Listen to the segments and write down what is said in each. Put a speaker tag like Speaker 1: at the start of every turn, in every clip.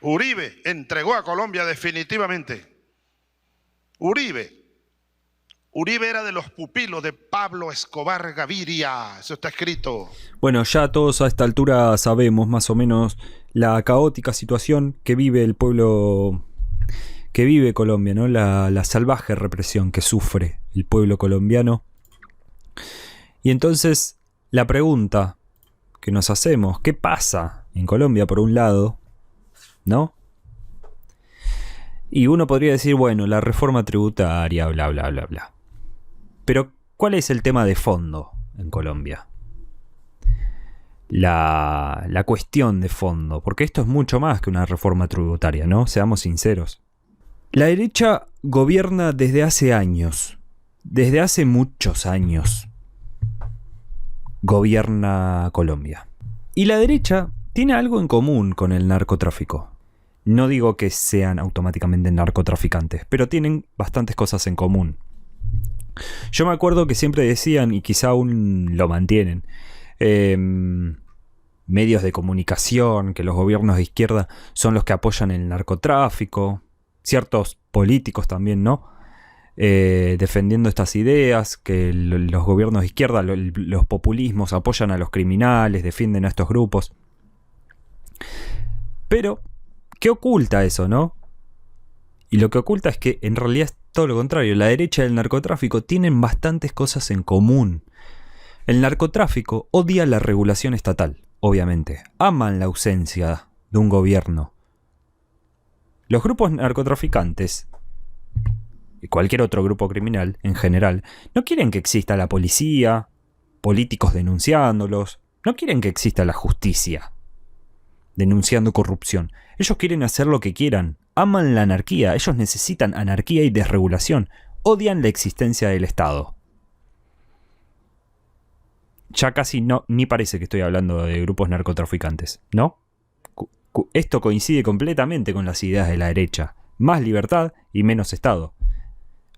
Speaker 1: Uribe entregó a Colombia definitivamente. Uribe era de los pupilos de Pablo Escobar Gaviria. Eso está escrito.
Speaker 2: Bueno, ya todos a esta altura sabemos más o menos la caótica situación que vive el pueblo, que vive Colombia, ¿no? La salvaje represión que sufre el pueblo colombiano. Y entonces la pregunta que nos hacemos, ¿qué pasa en Colombia por un lado? ¿No? Y uno podría decir, bueno, la reforma tributaria, bla, bla, bla, bla. Pero, ¿cuál es el tema de fondo en Colombia? La cuestión de fondo, porque esto es mucho más que una reforma tributaria, ¿no? Seamos sinceros. La derecha gobierna desde hace años, desde hace muchos años, gobierna Colombia. Y la derecha tiene algo en común con el narcotráfico. No digo que sean automáticamente narcotraficantes, pero tienen bastantes cosas en común. Yo me acuerdo que siempre decían, y quizá aún lo mantienen, medios de comunicación, que los gobiernos de izquierda son los que apoyan el narcotráfico, ciertos políticos también, ¿no? Defendiendo estas ideas, que los gobiernos de izquierda, los populismos apoyan a los criminales, defienden a estos grupos. Pero, ¿qué oculta eso, no? Y lo que oculta es que en realidad es todo lo contrario. La derecha y el narcotráfico tienen bastantes cosas en común. El narcotráfico odia la regulación estatal, obviamente. Aman la ausencia de un gobierno. Los grupos narcotraficantes, y cualquier otro grupo criminal en general, no quieren que exista la policía, políticos denunciándolos, no quieren que exista la justicia denunciando corrupción. Ellos quieren hacer lo que quieran, aman la anarquía, ellos necesitan anarquía y desregulación, odian la existencia del Estado. Ya casi ni parece que estoy hablando de grupos narcotraficantes, ¿no? Esto coincide completamente con las ideas de la derecha, más libertad y menos Estado.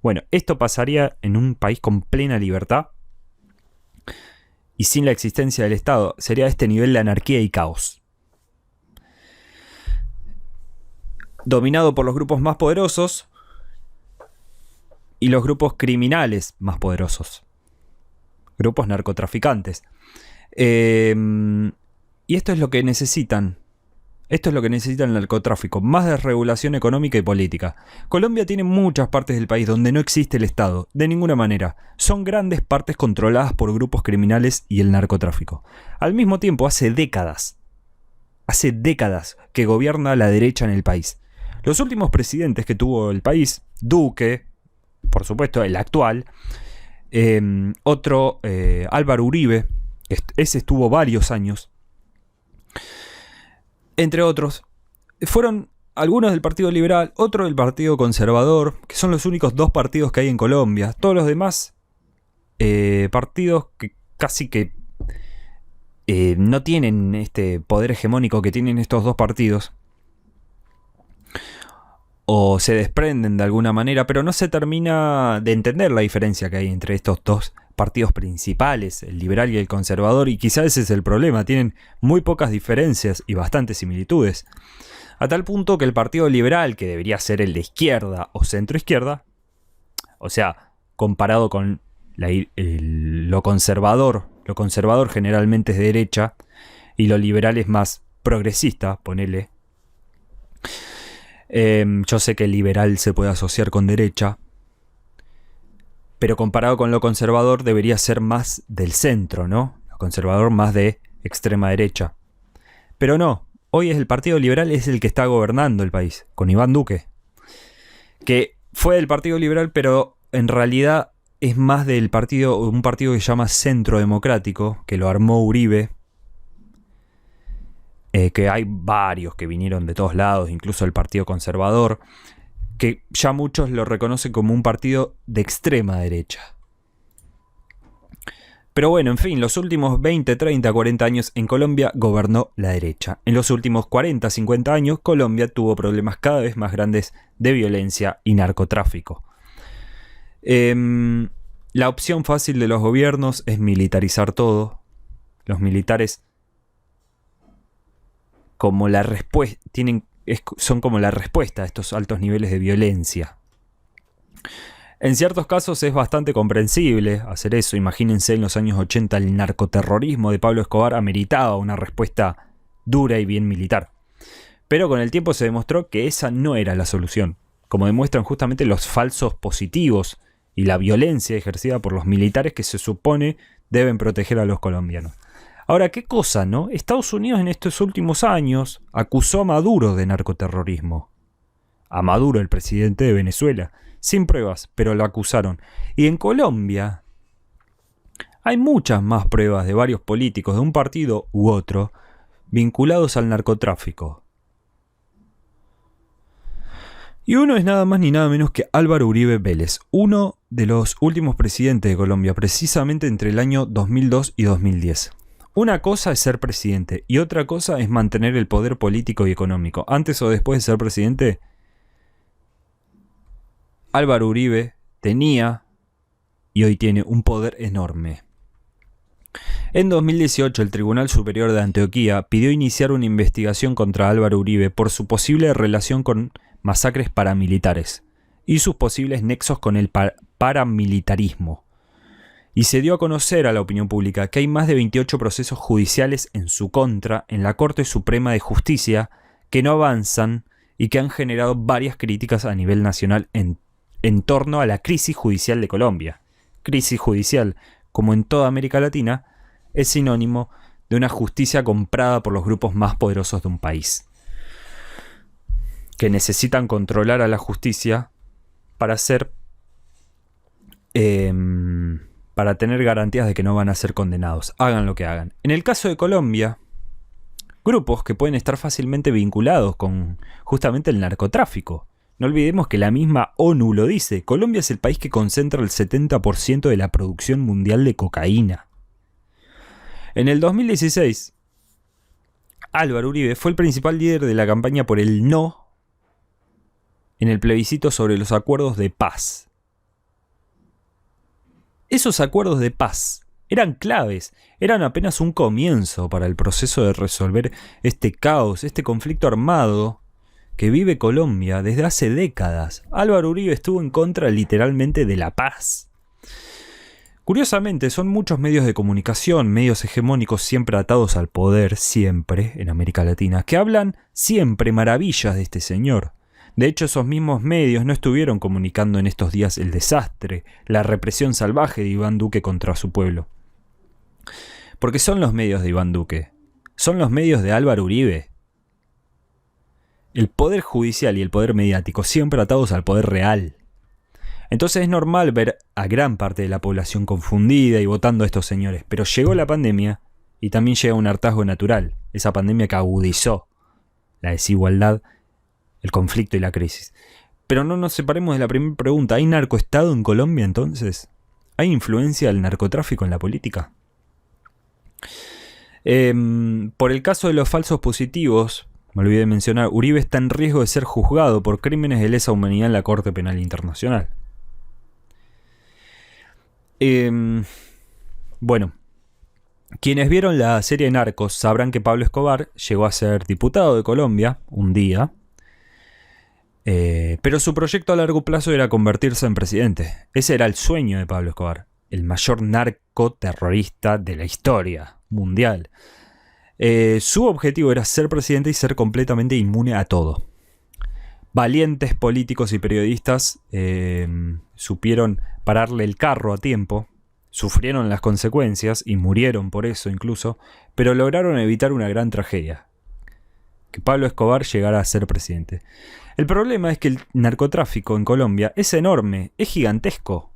Speaker 2: Bueno, esto pasaría en un país con plena libertad y sin la existencia del Estado. Sería este nivel de anarquía y caos. Dominado por los grupos más poderosos y los grupos criminales más poderosos. Grupos narcotraficantes. Y esto es lo que necesitan. Esto es lo que necesita el narcotráfico. Más desregulación económica y política. Colombia tiene muchas partes del país donde no existe el Estado. De ninguna manera. Son grandes partes controladas por grupos criminales y el narcotráfico. Al mismo tiempo, hace décadas que gobierna la derecha en el país. Los últimos presidentes que tuvo el país, Duque, por supuesto el actual, Álvaro Uribe, ese estuvo varios años, entre otros, fueron algunos del Partido Liberal, otros del Partido Conservador, que son los únicos dos partidos que hay en Colombia. Todos los demás partidos que casi que no tienen este poder hegemónico que tienen estos dos partidos, o se desprenden de alguna manera, pero no se termina de entender la diferencia que hay entre estos dos partidos principales, el liberal y el conservador, y quizás ese es el problema, tienen muy pocas diferencias y bastantes similitudes, a tal punto que el Partido Liberal, que debería ser el de izquierda o centroizquierda, o sea, comparado con lo conservador generalmente es de derecha, y lo liberal es más progresista, ponele. Yo sé que el liberal se puede asociar con derecha, pero comparado con lo conservador debería ser más del centro, ¿no? Lo conservador más de extrema derecha. Pero no, hoy es el Partido Liberal es el que está gobernando el país, con Iván Duque, que fue del Partido Liberal, pero en realidad es más del partido, un partido que se llama Centro Democrático, que lo armó Uribe. Que hay varios que vinieron de todos lados, incluso el Partido Conservador, que ya muchos lo reconocen como un partido de extrema derecha. Pero bueno, en fin, los últimos 20, 30, 40 años en Colombia gobernó la derecha. En los últimos 40, 50 años, Colombia tuvo problemas cada vez más grandes de violencia y narcotráfico. La opción fácil de los gobiernos es militarizar todo. Los militares, como la respuesta, tienen son como la respuesta a estos altos niveles de violencia. En ciertos casos es bastante comprensible hacer eso. Imagínense, en los años 80 el narcoterrorismo de Pablo Escobar ameritaba una respuesta dura y bien militar. Pero con el tiempo se demostró que esa no era la solución, como demuestran justamente los falsos positivos y la violencia ejercida por los militares que se supone deben proteger a los colombianos. Ahora, ¿qué cosa, no? Estados Unidos en estos últimos años acusó a Maduro de narcoterrorismo. A Maduro, el presidente de Venezuela. Sin pruebas, pero lo acusaron. Y en Colombia hay muchas más pruebas de varios políticos de un partido u otro vinculados al narcotráfico. Y uno es nada más ni nada menos que Álvaro Uribe Vélez, uno de los últimos presidentes de Colombia, precisamente entre el año 2002 y 2010. Una cosa es ser presidente y otra cosa es mantener el poder político y económico. Antes o después de ser presidente, Álvaro Uribe tenía y hoy tiene un poder enorme. En 2018, el Tribunal Superior de Antioquia pidió iniciar una investigación contra Álvaro Uribe por su posible relación con masacres paramilitares y sus posibles nexos con el paramilitarismo. Y se dio a conocer a la opinión pública que hay más de 28 procesos judiciales en su contra en la Corte Suprema de Justicia que no avanzan y que han generado varias críticas a nivel nacional en torno a la crisis judicial de Colombia. Crisis judicial, como en toda América Latina, es sinónimo de una justicia comprada por los grupos más poderosos de un país, que necesitan controlar a la justicia para tener garantías de que no van a ser condenados, hagan lo que hagan. En el caso de Colombia, grupos que pueden estar fácilmente vinculados con justamente el narcotráfico. No olvidemos que la misma ONU lo dice, Colombia es el país que concentra el 70% de la producción mundial de cocaína. En el 2016, Álvaro Uribe fue el principal líder de la campaña por el no en el plebiscito sobre los acuerdos de paz. Esos acuerdos de paz eran claves, eran apenas un comienzo para el proceso de resolver este caos, este conflicto armado que vive Colombia desde hace décadas. Álvaro Uribe estuvo en contra literalmente de la paz. Curiosamente, son muchos medios de comunicación, medios hegemónicos siempre atados al poder, siempre, en América Latina, que hablan siempre maravillas de este señor. De hecho, esos mismos medios no estuvieron comunicando en estos días el desastre, la represión salvaje de Iván Duque contra su pueblo. Porque son los medios de Iván Duque, son los medios de Álvaro Uribe. El poder judicial y el poder mediático siempre atados al poder real. Entonces es normal ver a gran parte de la población confundida y votando a estos señores. Pero llegó la pandemia y también llega un hartazgo natural. Esa pandemia que agudizó la desigualdad, el conflicto y la crisis. Pero no nos separemos de la primera pregunta. ¿Hay narcoestado en Colombia entonces? ¿Hay influencia del narcotráfico en la política? Por el caso de los falsos positivos, me olvidé de mencionar, Uribe está en riesgo de ser juzgado por crímenes de lesa humanidad en la Corte Penal Internacional. Bueno, quienes vieron la serie Narcos sabrán que Pablo Escobar llegó a ser diputado de Colombia un día, pero su proyecto a largo plazo era convertirse en presidente. Ese era el sueño de Pablo Escobar, el mayor narcoterrorista de la historia mundial. Su objetivo era ser presidente y ser completamente inmune a todo. Valientes políticos y periodistas supieron pararle el carro a tiempo, sufrieron las consecuencias y murieron por eso incluso, pero lograron evitar una gran tragedia, que Pablo Escobar llegara a ser presidente. El problema es que el narcotráfico en Colombia es enorme, es gigantesco.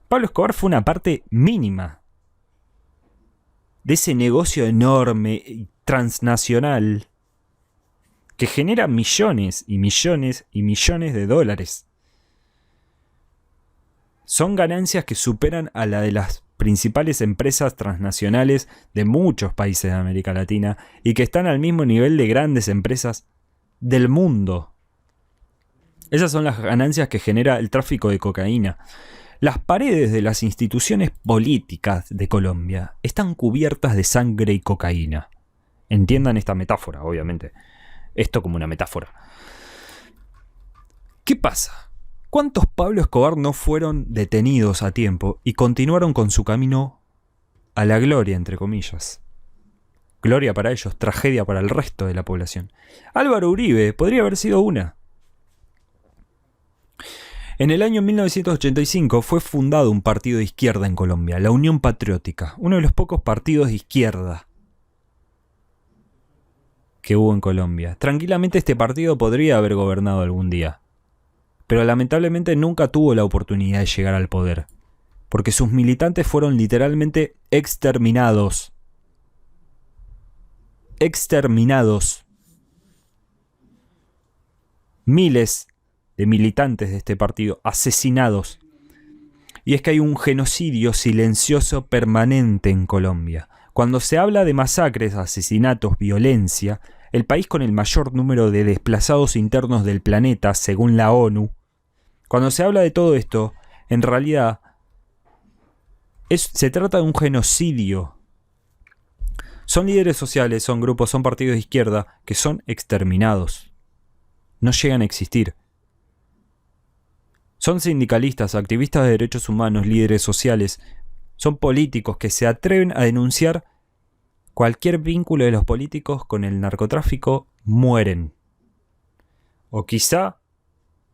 Speaker 2: Pablo Escobar fue una parte mínima de ese negocio enorme y transnacional que genera millones y millones y millones de dólares. Son ganancias que superan a la de las principales empresas transnacionales de muchos países de América Latina y que están al mismo nivel de grandes empresas del mundo. Esas son las ganancias que genera el tráfico de cocaína. Las paredes de las instituciones políticas de Colombia están cubiertas de sangre y cocaína. Entiendan esta metáfora, obviamente. Esto como una metáfora. ¿Qué pasa? ¿Cuántos Pablo Escobar no fueron detenidos a tiempo y continuaron con su camino a la gloria, entre comillas? Gloria para ellos, tragedia para el resto de la población. Álvaro Uribe podría haber sido una. En el año 1985 fue fundado un partido de izquierda en Colombia, la Unión Patriótica, uno de los pocos partidos de izquierda que hubo en Colombia. Tranquilamente este partido podría haber gobernado algún día, pero lamentablemente nunca tuvo la oportunidad de llegar al poder, porque sus militantes fueron literalmente exterminados. Exterminados. Miles de militantes de este partido asesinados. Y es que hay un genocidio silencioso permanente en Colombia. Cuando se habla de masacres, asesinatos, violencia, el país con el mayor número de desplazados internos del planeta, según la ONU, cuando se habla de todo esto, en realidad se trata de un genocidio. Son líderes sociales, son grupos, son partidos de izquierda que son exterminados. No llegan a existir. Son sindicalistas, activistas de derechos humanos, líderes sociales. Son políticos que se atreven a denunciar cualquier vínculo de los políticos con el narcotráfico, mueren. O quizá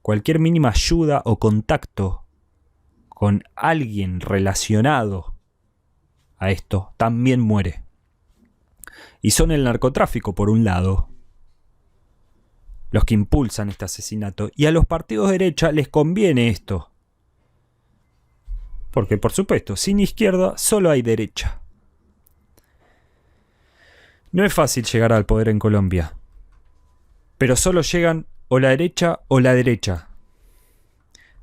Speaker 2: cualquier mínima ayuda o contacto con alguien relacionado a esto también muere. Y son el narcotráfico, por un lado, los que impulsan este asesinato. Y a los partidos de derecha les conviene esto. Porque, por supuesto, sin izquierda solo hay derecha. No es fácil llegar al poder en Colombia. Pero solo llegan o la derecha o la derecha.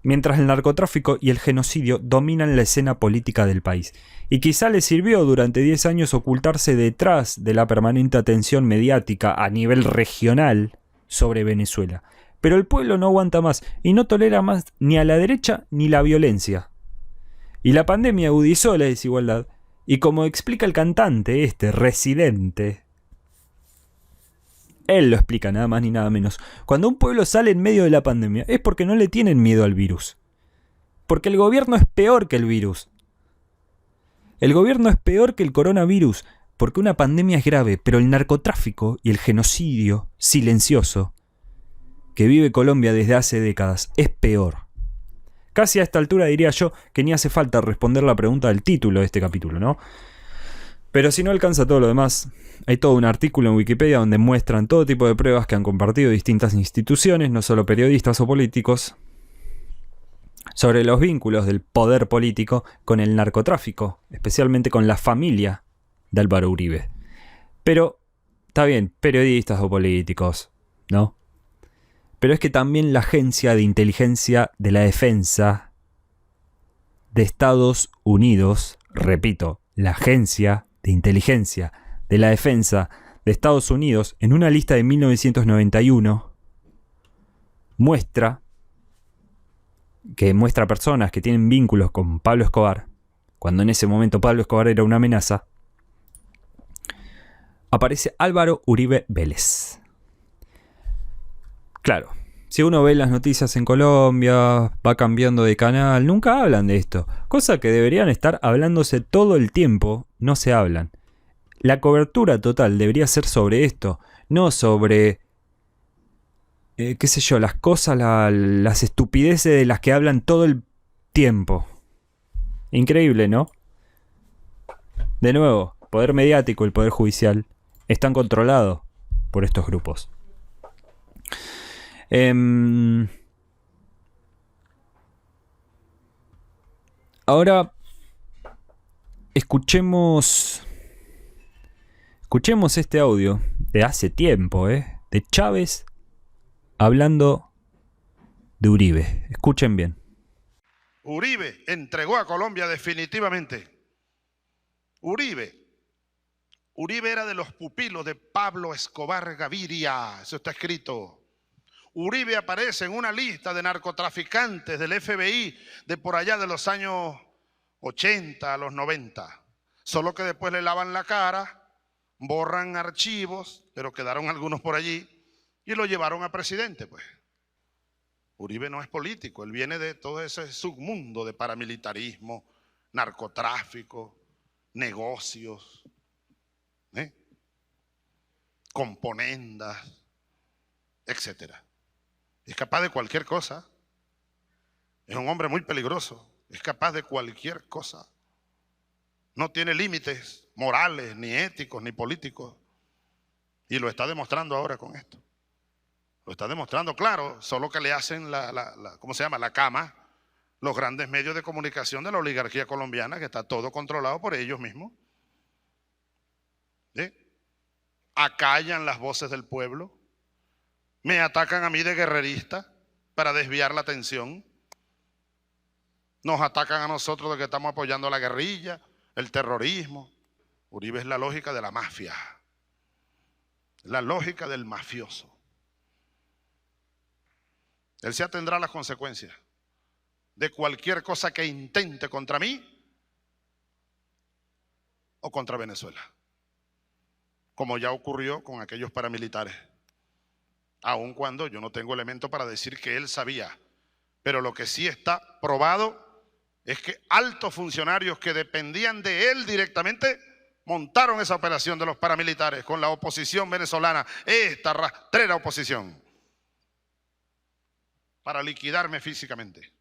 Speaker 2: Mientras el narcotráfico y el genocidio dominan la escena política del país. Y quizá les sirvió durante 10 años ocultarse detrás de la permanente atención mediática a nivel regional sobre Venezuela. Pero el pueblo no aguanta más y no tolera más ni a la derecha ni la violencia. Y la pandemia agudizó la desigualdad. Y como explica el cantante Residente, él lo explica nada más ni nada menos. Cuando un pueblo sale en medio de la pandemia es porque no le tienen miedo al virus. Porque el gobierno es peor que el virus. El gobierno es peor que el coronavirus. Porque una pandemia es grave, pero el narcotráfico y el genocidio silencioso que vive Colombia desde hace décadas es peor. Casi a esta altura diría yo que ni hace falta responder la pregunta del título de este capítulo, ¿no? Pero si no alcanza todo lo demás, hay todo un artículo en Wikipedia donde muestran todo tipo de pruebas que han compartido distintas instituciones, no solo periodistas o políticos, sobre los vínculos del poder político con el narcotráfico, especialmente con la familia de Álvaro Uribe. Pero, está bien, periodistas o políticos, ¿no? Pero es que también la Agencia de Inteligencia de la Defensa de Estados Unidos, repito, la Agencia de Inteligencia de la Defensa de Estados Unidos, en una lista de 1991, muestra personas que tienen vínculos con Pablo Escobar, cuando en ese momento Pablo Escobar era una amenaza. Aparece Álvaro Uribe Vélez. Claro, si uno ve las noticias en Colombia, va cambiando de canal, nunca hablan de esto. Cosa que deberían estar hablándose todo el tiempo, no se hablan. La cobertura total debería ser sobre esto, no sobre, qué sé yo, las cosas, las estupideces de las que hablan todo el tiempo. Increíble, ¿no? De nuevo, poder mediático y el poder judicial están controlados por estos grupos. Ahora escuchemos este audio de hace tiempo, de Chávez hablando de Uribe. Escuchen bien.
Speaker 1: Uribe entregó a Colombia definitivamente. Uribe era de los pupilos de Pablo Escobar Gaviria. Eso está escrito. Uribe aparece en una lista de narcotraficantes del FBI de por allá de los años 80 a los 90. Solo que después le lavan la cara, borran archivos, pero quedaron algunos por allí, y lo llevaron a presidente, pues. Uribe no es político, él viene de todo ese submundo de paramilitarismo, narcotráfico, negocios, componendas, etcétera. Es capaz de cualquier cosa. Es un hombre muy peligroso. Es capaz de cualquier cosa. No tiene límites morales, ni éticos, ni políticos. Y lo está demostrando ahora con esto. Lo está demostrando, claro, solo que le hacen ¿cómo se llama? La cama, los grandes medios de comunicación de la oligarquía colombiana, que está todo controlado por ellos mismos. ¿Sí? Acallan las voces del pueblo. Me atacan a mí de guerrerista para desviar la atención. Nos atacan a nosotros de que estamos apoyando la guerrilla, el terrorismo. Uribe es la lógica de la mafia, la lógica del mafioso. Él se atendrá a las consecuencias de cualquier cosa que intente contra mí o contra Venezuela, como ya ocurrió con aquellos paramilitares, aun cuando yo no tengo elemento para decir que él sabía. Pero lo que sí está probado es que altos funcionarios que dependían de él directamente montaron esa operación de los paramilitares con la oposición venezolana, esta rastrera oposición, para liquidarme físicamente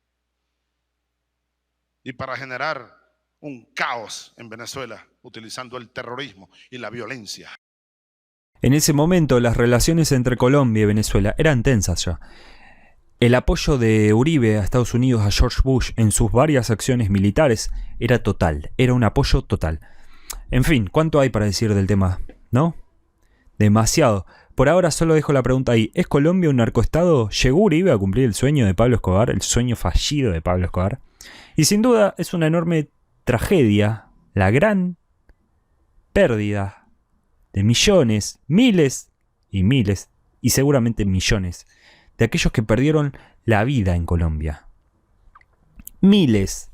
Speaker 1: y para generar un caos en Venezuela utilizando el terrorismo y la violencia.
Speaker 2: En ese momento las relaciones entre Colombia y Venezuela eran tensas ya. El apoyo de Uribe a Estados Unidos, a George Bush, en sus varias acciones militares era total, era un apoyo total. En fin, ¿cuánto hay para decir del tema? ¿No? Demasiado. Por ahora solo dejo la pregunta ahí. ¿Es Colombia un narcoestado? ¿Llegó Uribe a cumplir el sueño de Pablo Escobar, el sueño fallido de Pablo Escobar? Y sin duda es una enorme tragedia, la gran pérdida de millones, miles y seguramente millones de aquellos que perdieron la vida en Colombia. Miles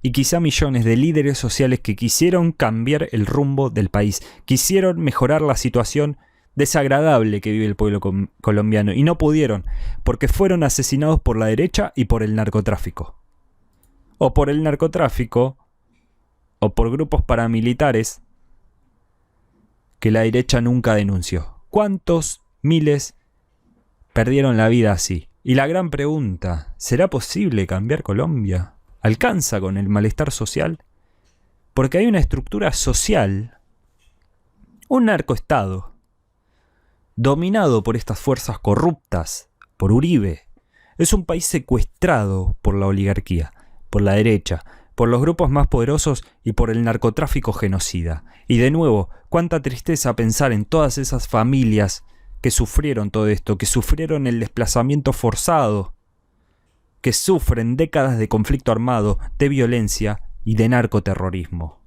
Speaker 2: y quizá millones de líderes sociales que quisieron cambiar el rumbo del país, quisieron mejorar la situación desagradable que vive el pueblo colombiano y no pudieron porque fueron asesinados por la derecha y por el narcotráfico. O por el narcotráfico o por grupos paramilitares que la derecha nunca denunció. ¿Cuántos miles perdieron la vida así? Y la gran pregunta, ¿será posible cambiar Colombia? ¿Alcanza con el malestar social? Porque hay una estructura social, un narcoestado, dominado por estas fuerzas corruptas, por Uribe. Es un país secuestrado por la oligarquía, por la derecha, por los grupos más poderosos y por el narcotráfico genocida. Y de nuevo, cuánta tristeza pensar en todas esas familias que sufrieron todo esto, que sufrieron el desplazamiento forzado, que sufren décadas de conflicto armado, de violencia y de narcoterrorismo.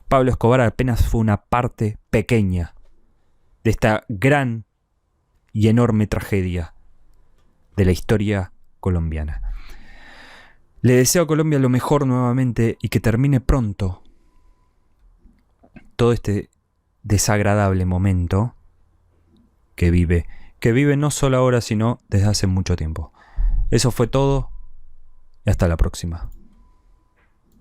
Speaker 2: Pablo Escobar apenas fue una parte pequeña de esta gran y enorme tragedia de la historia colombiana. Le deseo a Colombia lo mejor nuevamente y que termine pronto todo este desagradable momento que vive no solo ahora, sino desde hace mucho tiempo. Eso fue todo y hasta la próxima.